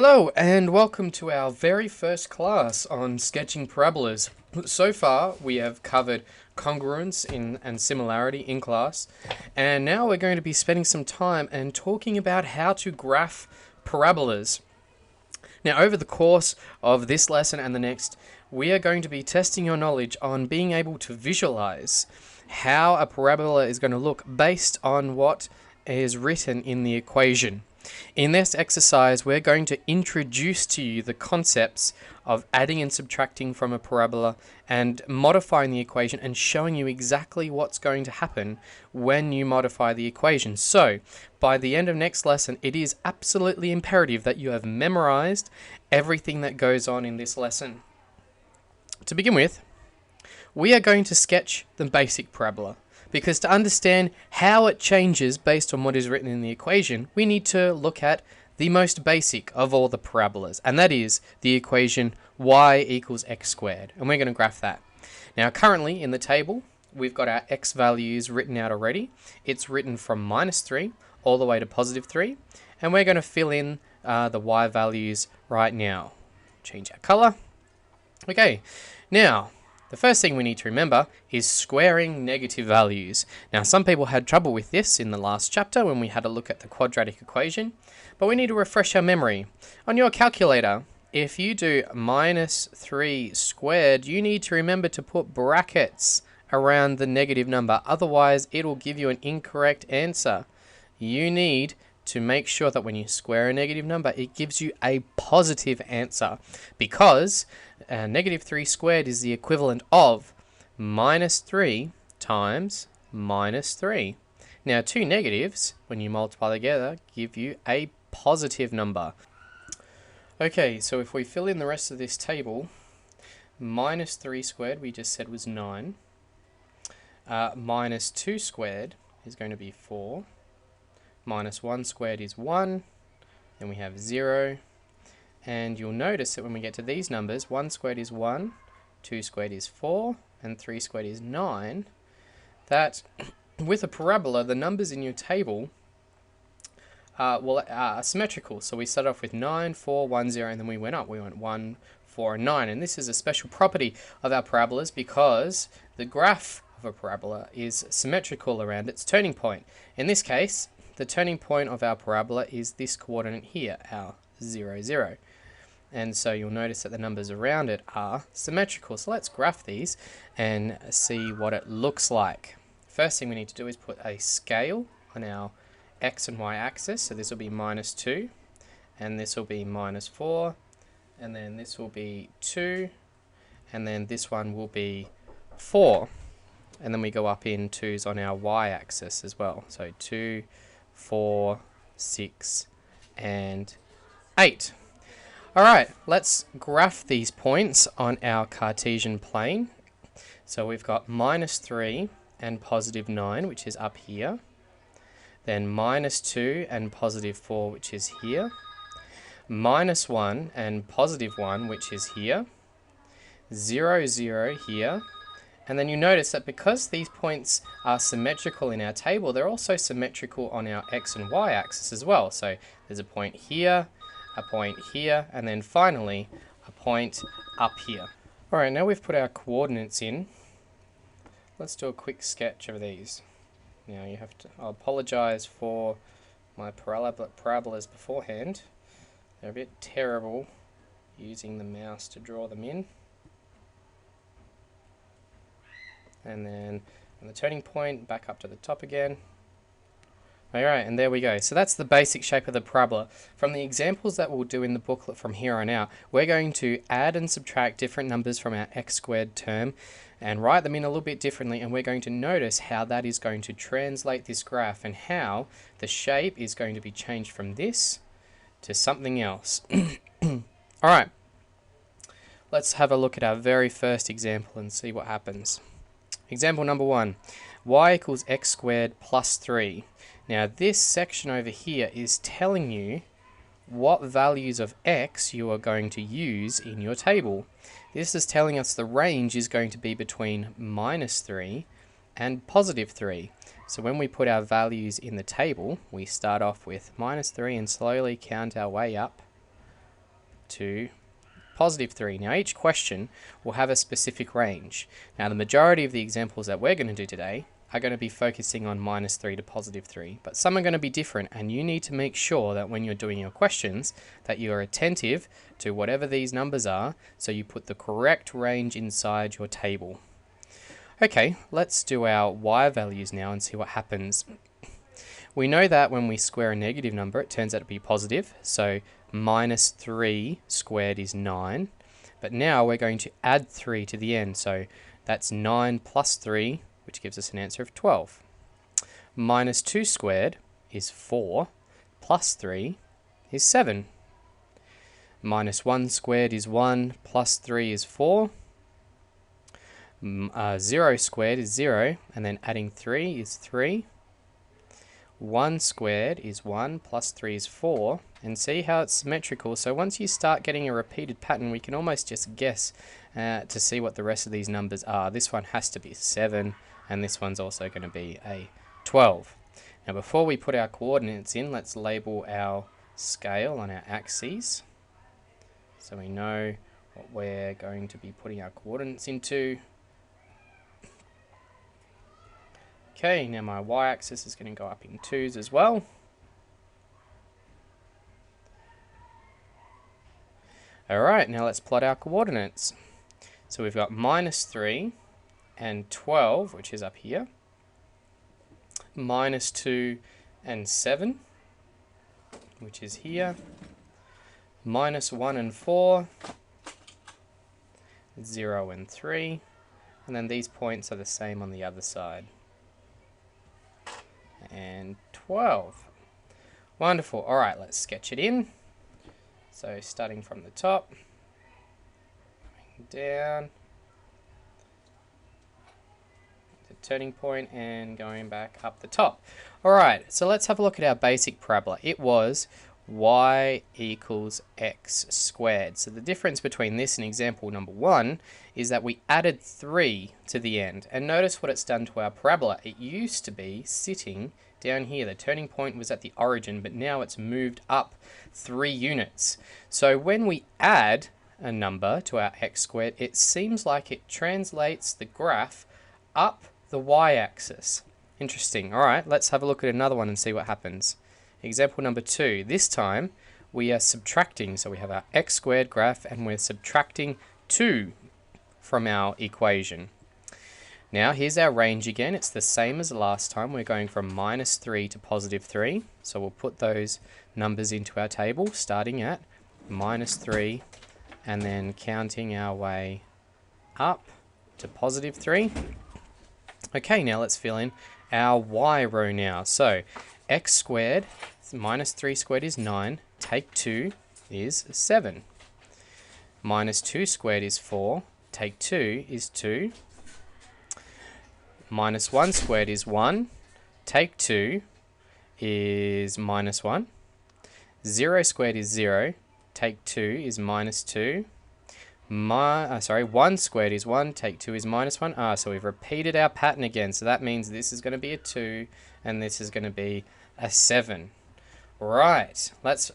Hello and welcome to our very first class on sketching parabolas. So far we have covered congruence and similarity in class, and now we're going to be spending some time and talking about how to graph parabolas. Now over the course of this lesson and the next, we are going to be testing your knowledge on being able to visualize how a parabola is going to look based on what is written in the equation. In this exercise, we're going to introduce to you the concepts of adding and subtracting from a parabola and modifying the equation and showing you exactly what's going to happen when you modify the equation. So, by the end of next lesson, it is absolutely imperative that you have memorized everything that goes on in this lesson. To begin with, we are going to sketch the basic parabola. Because to understand how it changes based on what is written in the equation, we need to look at the most basic of all the parabolas, and that is the equation y equals x squared, and we're going to graph that. Now currently in the table, we've got our x values written out already. It's written from -3 all the way to +3, and we're going to fill in the y values right now. Change our color. Okay, now the first thing we need to remember is squaring negative values. Now, some people had trouble with this in the last chapter when we had a look at the quadratic equation, but we need to refresh our memory. On your calculator, if you do -3 squared, you need to remember to put brackets around the negative number. Otherwise, it'll give you an incorrect answer. You need to make sure that when you square a negative number, it gives you a positive answer, because -3 squared is the equivalent of -3 times -3. Now, two negatives, when you multiply together, give you a positive number. Okay, so if we fill in the rest of this table, -3 squared we just said was 9. -2 squared is going to be 4. -1 squared is 1. Then we have 0. And you'll notice that when we get to these numbers, 1 squared is 1, 2 squared is 4, and 3 squared is 9, that with a parabola, the numbers in your table are symmetrical. So we start off with 9, 4, 1, 0, and then we went up. We went 1, 4, and 9. And this is a special property of our parabolas because the graph of a parabola is symmetrical around its turning point. In this case, the turning point of our parabola is this coordinate here, our 0, 0. And so you'll notice that the numbers around it are symmetrical. So let's graph these and see what it looks like. First thing we need to do is put a scale on our x and y axis. So this will be -2, and this will be -4, and then this will be 2, and then this one will be 4. And then we go up in 2's on our y axis as well. So 2, 4, 6, and 8. Alright, let's graph these points on our Cartesian plane. So we've got -3 and +9, which is up here. Then -2 and +4, which is here. -1 and +1, which is here. 0, 0 here. And then you notice that because these points are symmetrical in our table, they're also symmetrical on our x and y axis as well. So there's a point here, a point here, and then finally a point up here. Alright, now we've put our coordinates in. Let's do a quick sketch of these. Now I'll apologize for my parabolas beforehand. They're a bit terrible using the mouse to draw them in. And then on the turning point, back up to the top again. Alright, and there we go. So that's the basic shape of the parabola. From the examples that we'll do in the booklet from here on out, we're going to add and subtract different numbers from our x squared term and write them in a little bit differently, and we're going to notice how that is going to translate this graph and how the shape is going to be changed from this to something else. Alright, let's have a look at our very first example and see what happens. Example number 1, y equals x squared plus 3. Now this section over here is telling you what values of x you are going to use in your table. This is telling us the range is going to be between -3 and +3. So when we put our values in the table, we start off with -3 and slowly count our way up to positive 3. Now each question will have a specific range. Now the majority of the examples that we're going to do today are going to be focusing on minus 3 to positive 3, but some are going to be different, and you need to make sure that when you're doing your questions that you are attentive to whatever these numbers are, so you put the correct range inside your table. Okay, let's do our y values now and see what happens. We know that when we square a negative number, it turns out to be positive, so minus 3 squared is 9. But now we're going to add 3 to the end, so that's 9 plus 3, which gives us an answer of 12. Minus 2 squared is 4, plus 3 is 7. Minus 1 squared is 1, plus 3 is 4. 0 squared is 0, and then adding 3 is 3. 1 squared is 1, plus 3 is 4, and see how it's symmetrical. So once you start getting a repeated pattern, we can almost just guess to see what the rest of these numbers are. This one has to be 7, and this one's also going to be a 12. Now before we put our coordinates in, let's label our scale on our axes, so we know what we're going to be putting our coordinates into. Okay, now my y-axis is going to go up in 2s as well. Alright, now let's plot our coordinates. So we've got minus 3 and 12, which is up here. Minus 2 and 7, which is here. Minus 1 and 4. 0 and 3. And then these points are the same on the other side. And 12. Wonderful. Alright, let's sketch it in. So starting from the top, going down, the turning point, and going back up the top. Alright, so let's have a look at our basic parabola. It was y equals x squared. So the difference between this and example number 1 is that we added 3 to the end. And notice what it's done to our parabola. It used to be sitting down here. The turning point was at the origin, but now it's moved up 3 units. So when we add a number to our x squared, it seems like it translates the graph up the y-axis. Interesting. Alright, let's have a look at another one and see what happens. Example number 2. This time we are subtracting, so we have our x squared graph and we're subtracting 2 from our equation. Now here's our range again. It's the same as last time. We're going from minus 3 to positive 3. So we'll put those numbers into our table, starting at minus 3 and then counting our way up to positive 3. Okay, now let's fill in our y row now. So x squared minus 3 squared is 9. Take 2 is 7. Minus 2 squared is 4. Take 2 is 2. Minus 1 squared is 1. Take 2 is minus 1. 0 squared is 0. Take 2 is minus 2. 1 squared is 1. Take 2 is minus 1. So we've repeated our pattern again. So that means this is going to be a 2 and this is going to be a 7. Right, let's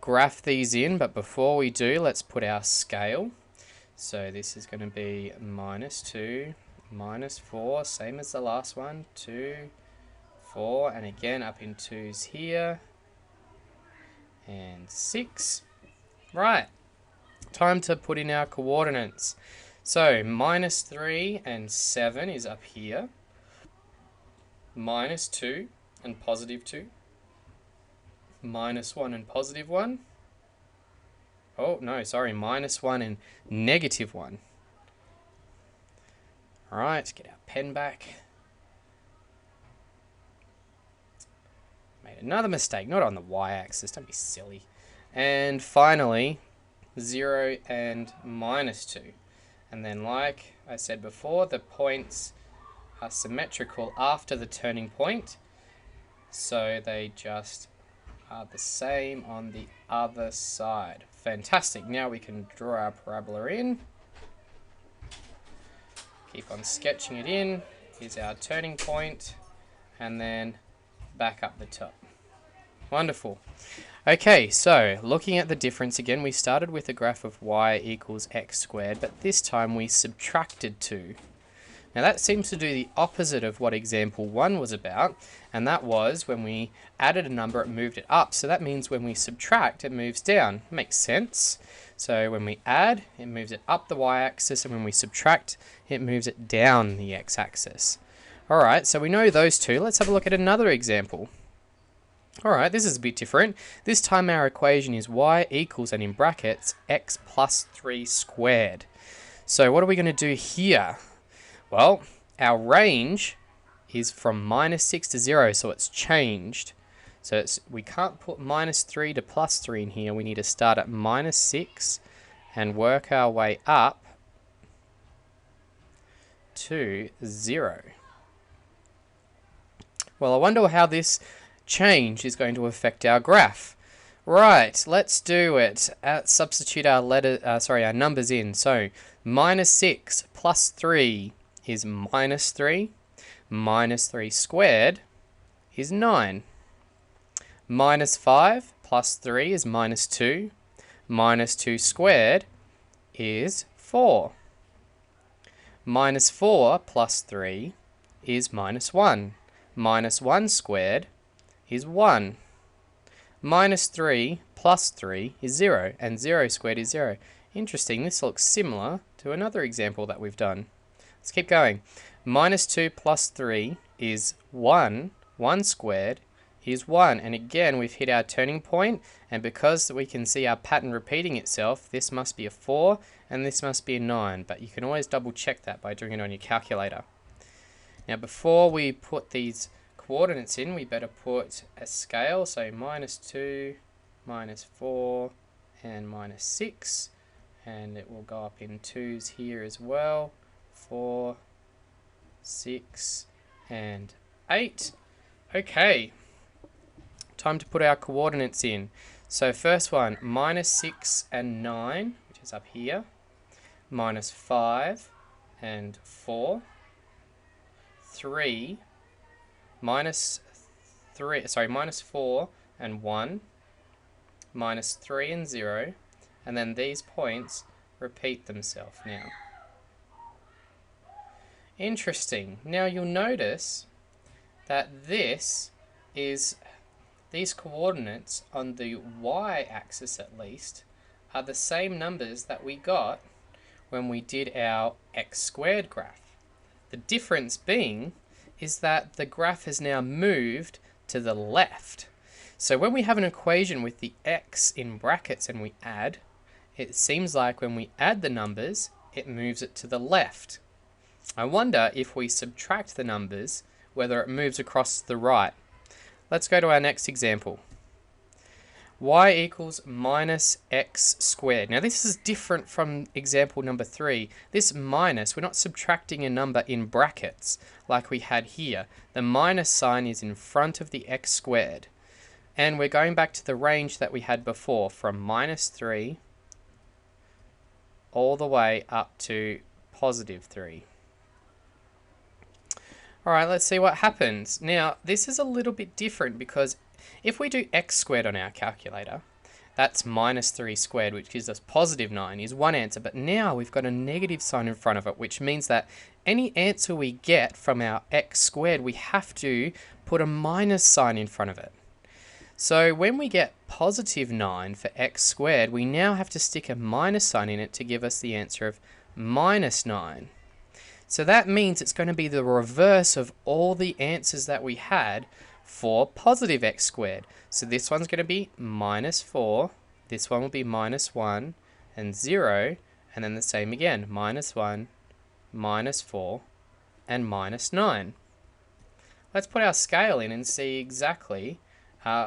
graph these in, but before we do, let's put our scale. So this is going to be minus 2, minus 4, same as the last one, 2, 4, and again up in 2s here, and 6. Right, time to put in our coordinates. So minus 3 and 7 is up here, minus 2 and positive 2, minus 1 and positive 1. Oh, no, sorry, minus 1 and negative 1. Alright, get our pen back. Made another mistake, not on the y-axis, don't be silly. And finally, 0 and minus 2. And then like I said before, the points are symmetrical after the turning point. So they just are the same on the other side. Fantastic. Now we can draw our parabola in. Keep on sketching it in. Here's our turning point, and then back up the top. Wonderful. Okay, so looking at the difference again, we started with a graph of y equals x squared, but this time we subtracted 2. Now that seems to do the opposite of what example 1 was about, and that was when we added a number, it moved it up. So that means when we subtract, it moves down. Makes sense. So when we add, it moves it up the y-axis, and when we subtract, it moves it down the x-axis. Alright, so we know those two. Let's have a look at another example. Alright, this is a bit different. This time our equation is y equals, and in brackets, x plus 3 squared. So what are we going to do here? Well, our range is from -6 to 0, so it's changed. So we can't put -3 to +3 in here. We need to start at -6 and work our way up to 0. Well, I wonder how this change is going to affect our graph. Right, let's do it. Substitute our our numbers in. So -6 plus 3 is -3. -3 squared is 9. -5 plus 3 is -2. -2 squared is 4. -4 plus 3 is -1. -1 squared is 1. -3 plus 3 is 0, and 0 squared is 0. Interesting, this looks similar to another example that we've done. Let's keep going. -2 plus 3 is 1. 1 squared is 1. And again, we've hit our turning point, and because we can see our pattern repeating itself, this must be a 4, and this must be a 9. But you can always double check that by doing it on your calculator. Now, before we put these coordinates in, we better put a scale. So -2, -4, and -6. And it will go up in 2's here as well. 4, 6, and 8. Okay, time to put our coordinates in. So first one, -6 and 9, which is up here, -5 and 4, 3, -4 and 1, -3 and 0, and then these points repeat themselves now. Interesting. Now you'll notice that these coordinates on the y-axis at least are the same numbers that we got when we did our x squared graph. The difference being is that the graph has now moved to the left. So when we have an equation with the x in brackets and we add, it seems like when we add the numbers, it moves it to the left. I wonder if we subtract the numbers, whether it moves across to the right. Let's go to our next example. Y equals -x squared. Now this is different from example number 3. This minus, we're not subtracting a number in brackets like we had here. The minus sign is in front of the x squared. And we're going back to the range that we had before, from -3 all the way up to +3. Alright, let's see what happens. Now, this is a little bit different because if we do x squared on our calculator, that's -3 squared, which gives us +9, is one answer. But now we've got a negative sign in front of it, which means that any answer we get from our x squared, we have to put a minus sign in front of it. So when we get +9 for x squared, we now have to stick a minus sign in it to give us the answer of -9. So that means it's going to be the reverse of all the answers that we had for positive x squared. So this one's going to be -4, this one will be -1, and 0, and then the same again, -1, -4, and -9. Let's put our scale in and see exactly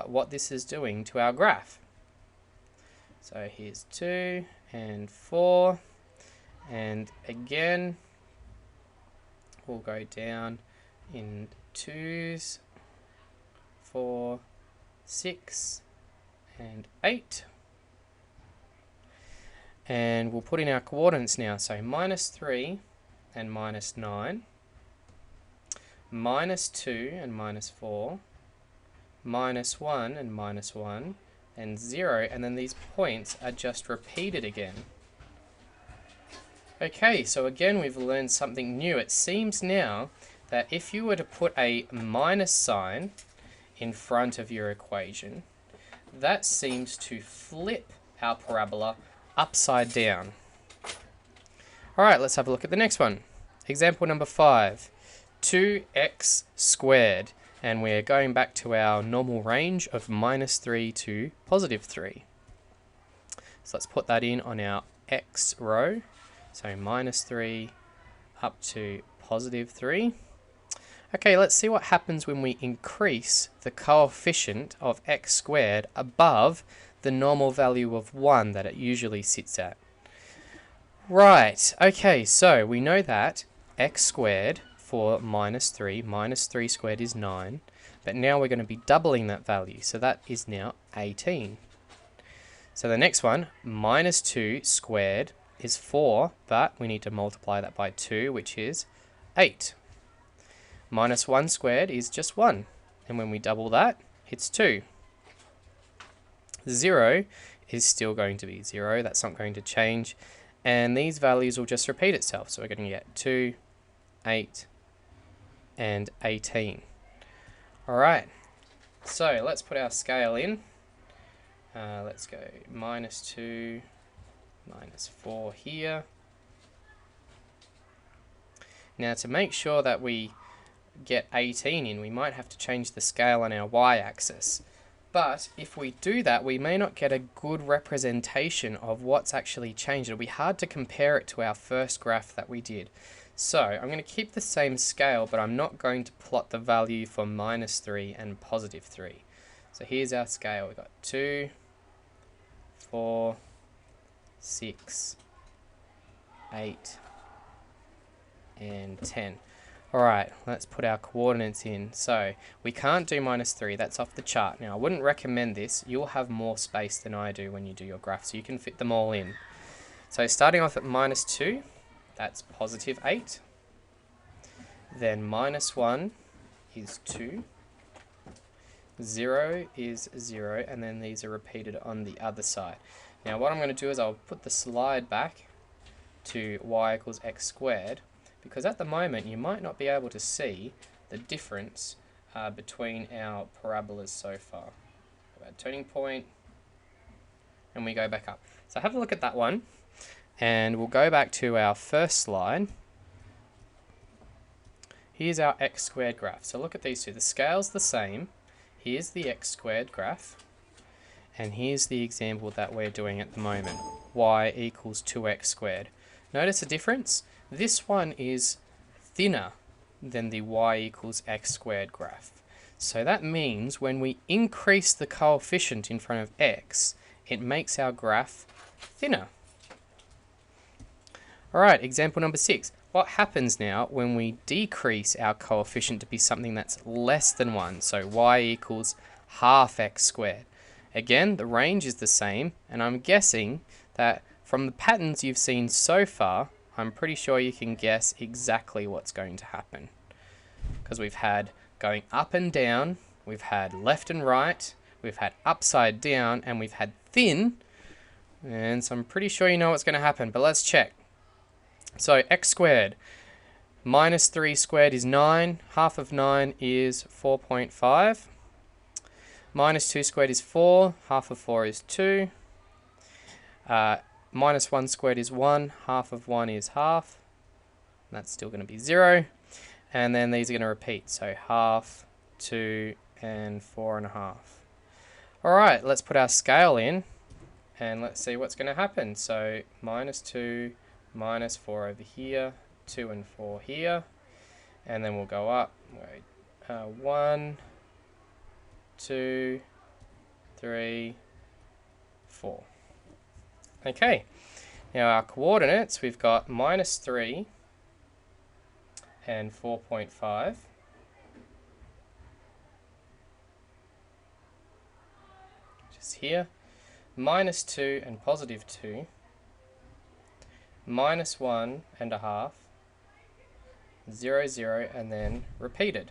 what this is doing to our graph. So here's 2 and 4, and again, we'll go down in 2's, 4, 6, and 8. And we'll put in our coordinates now. So -3 and -9, -2 and -4, minus 1 and minus 1 and 0, and then these points are just repeated again. Okay, so again we've learned something new. It seems now that if you were to put a minus sign in front of your equation, that seems to flip our parabola upside down. Alright, let's have a look at the next one. Example number 5, 2x squared, and we're going back to our normal range of minus 3 to positive 3. So let's put that in on our x row. So minus 3 up to positive 3. Okay, let's see what happens when we increase the coefficient of x squared above the normal value of 1 that it usually sits at. Right, okay, so we know that x squared for minus 3 squared is 9, but now we're going to be doubling that value, so that is now 18. So the next one, minus 2 squared is 4, but we need to multiply that by 2, which is 8. Minus 1 squared is just 1, and when we double that, it's 2. 0 is still going to be 0, that's not going to change, and these values will just repeat itself, so we're going to get 2, 8, and 18. Alright, so let's put our scale in. Let's go minus 2, minus 4 here. Now to make sure that we get 18 in, we might have to change the scale on our y-axis. But if we do that, we may not get a good representation of what's actually changed. It'll be hard to compare it to our first graph that we did. So I'm going to keep the same scale, but I'm not going to plot the value for minus 3 and positive 3. So here's our scale. We've got 2, 4, 6, 8, and 10. Alright, let's put our coordinates in. So we can't do minus 3, that's off the chart. Now I wouldn't recommend this, you'll have more space than I do when you do your graph, so you can fit them all in. So starting off at minus 2, that's positive 8. Then minus 1 is 2. 0 is 0, and then these are repeated on the other side. Now what I'm going to do is I'll put the slide back to y equals x squared, because at the moment you might not be able to see the difference between our parabolas so far. Our turning point, and we go back up. So have a look at that one, and we'll go back to our first slide. Here's our x squared graph. So look at these two. The scale's the same. Here's the x squared graph, and here's the example that we're doing at the moment. Y equals 2x squared. Notice the difference? This one is thinner than the y equals x squared graph. So that means when we increase the coefficient in front of x, it makes our graph thinner. Alright, example number 6. What happens now when we decrease our coefficient to be something that's less than 1? So y equals half x squared. Again, the range is the same, and I'm guessing that from the patterns you've seen so far, I'm pretty sure you can guess exactly what's going to happen. Because we've had going up and down, we've had left and right, we've had upside down, and we've had thin. And so I'm pretty sure you know what's going to happen, but let's check. So x squared minus 3 squared is 9. Half of 9 is 4.5. Minus 2 squared is 4. Half of 4 is 2. Minus 1 squared is 1. Half of 1 is half. That's still going to be 0. And then these are going to repeat. So half, 2, and 4.5. Alright, let's put our scale in, and let's see what's going to happen. So minus 2, minus 4 over here, 2 and 4 here, and then we'll go up. 1, 2, 3, 4. Okay, now our coordinates, we've got minus 3 and 4.5. Just here. Minus 2 and positive 2. Minus 1 and a half. 0, 0, and then repeated.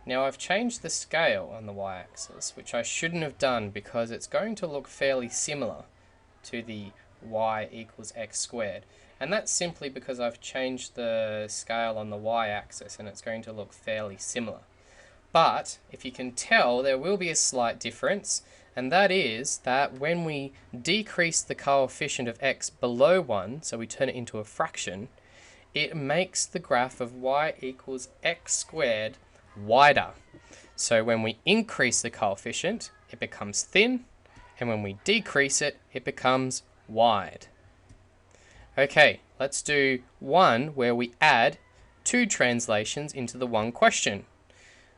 Now I've changed the scale on the y-axis, which I shouldn't have done because it's going to look fairly similar to the y equals x squared. And that's simply because I've changed the scale on the y-axis and it's going to look fairly similar. But if you can tell, there will be a slight difference, and that is that when we decrease the coefficient of x below 1, so we turn it into a fraction, it makes the graph of y equals x squared wider. So when we increase the coefficient, it becomes thin, and when we decrease it, it becomes wide. Okay, let's do one where we add two translations into the one question.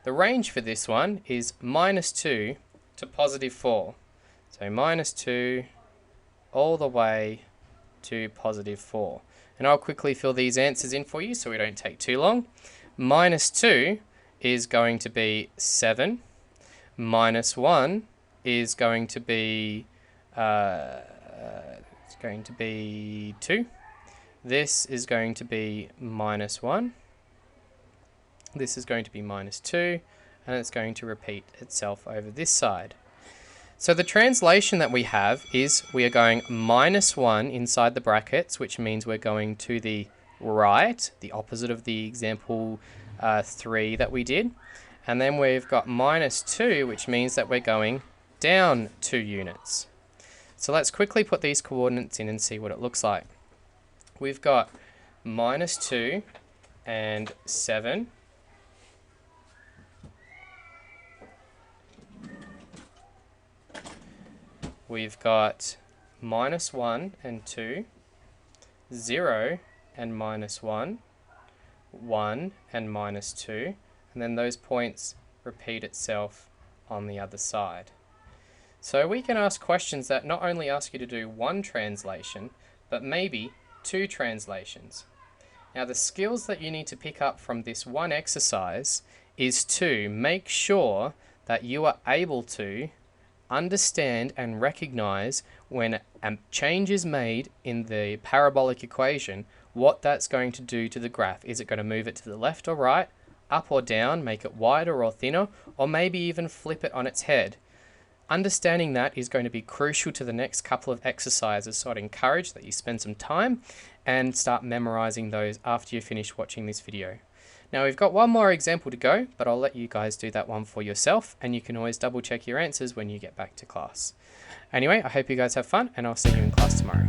The range for this one is -2 to +4. So -2 all the way to +4. And I'll quickly fill these answers in for you so we don't take too long. -2 is going to be 7. -1 is going to be 2. This is going to be -1. This is going to be -2, and it's going to repeat itself over this side. So the translation that we have is we are going -1 inside the brackets, which means we're going to the right, the opposite of the example 3 that we did. And then we've got -2, which means that we're going down 2 units. So let's quickly put these coordinates in and see what it looks like. We've got -2 and 7. We've got -1 and 2, 0 and -1, 1 and -2, and then those points repeat itself on the other side. So we can ask questions that not only ask you to do one translation, but maybe two translations. Now the skills that you need to pick up from this one exercise is to make sure that you are able to understand and recognize when a change is made in the parabolic equation, what that's going to do to the graph. Is it going to move it to the left or right, up or down, make it wider or thinner, or maybe even flip it on its head? Understanding that is going to be crucial to the next couple of exercises, so I'd encourage that you spend some time and start memorizing those after you finish watching this video. Now we've got one more example to go, but I'll let you guys do that one for yourself, and you can always double check your answers when you get back to class. Anyway, I hope you guys have fun, and I'll see you in class tomorrow.